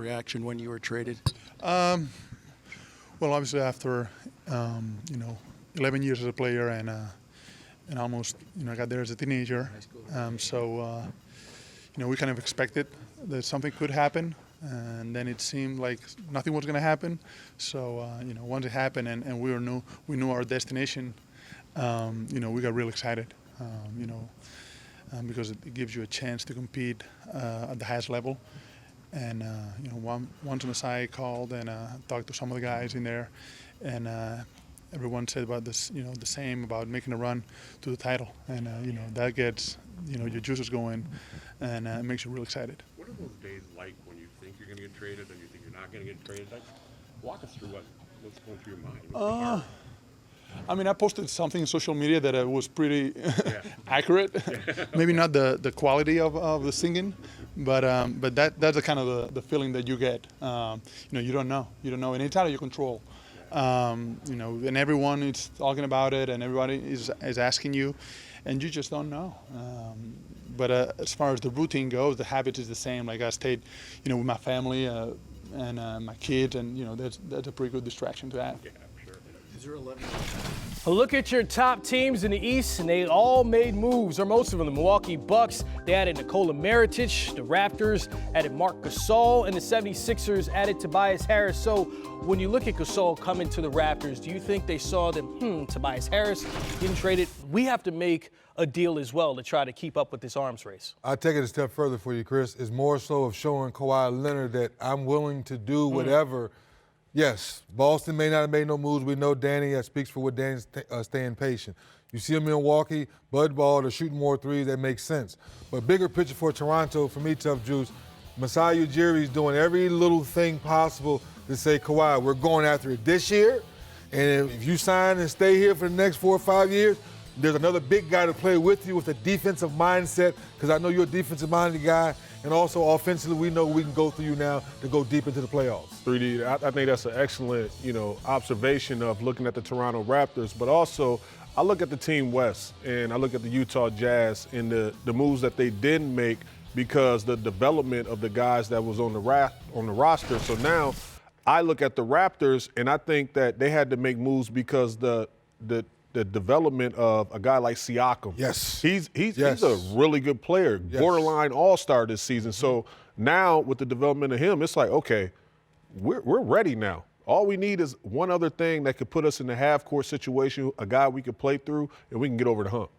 reaction when you were traded? Well, obviously after 11 years as a player and almost I got there as a teenager, we kind of expected that something could happen, and then it seemed like nothing was going to happen. So once it happened and we knew our destination, we got real excited. Because it gives you a chance to compete at the highest level. And once Masai called and talked to some of the guys in there, and everyone said about this, the same about making a run to the title, and that gets your juices going, and it makes you real excited. What are those days like when you think you're going to get traded and you think you're not going to get traded? Like, walk us through what's going through your mind. I posted something on social media that was pretty accurate. Maybe not the quality of the singing, but that's the kind of the feeling that you get. You don't know, and it's out of your control. And everyone is talking about it, and everybody is asking you, and you just don't know. But as far as the routine goes, the habit is the same. Like I stayed, with my family and my kids, and that's a pretty good distraction to have. Yeah, sure. Is there 11? A look at your top teams in the East, and they all made moves, or most of them. The Milwaukee Bucks, they added Nikola Mirotic. The Raptors added Marc Gasol, and the 76ers added Tobias Harris. So when you look at Gasol coming to the Raptors, do you think they saw that, Tobias Harris getting traded? We have to make a deal as well to try to keep up with this arms race. I'll take it a step further for you, Chris. It's more so of showing Kawhi Leonard that I'm willing to do whatever. Yes, Boston may not have made no moves. We know Danny speaks for what Danny's staying patient. You see him in Milwaukee, Bud Ball, they're shooting more threes, that makes sense. But bigger picture for Toronto, for me, Tough Juice, Masai Ujiri's doing every little thing possible to say, Kawhi, we're going after it this year, and if you sign and stay here for the next 4 or 5 years, there's another big guy to play with you with a defensive mindset, because I know you're a defensive-minded guy, and also offensively, we know we can go through you now to go deep into the playoffs. 3D, I think that's an excellent, observation of looking at the Toronto Raptors, but also I look at the Team West and I look at the Utah Jazz and the moves that they didn't make because the development of the guys that was on the roster. So now I look at the Raptors and I think that they had to make moves because the development of a guy like Siakam. Yes. He's a really good player, borderline all-star this season. So now with the development of him, it's like, okay, we're ready now. All we need is one other thing that could put us in the half-court situation, a guy we could play through, and we can get over the hump.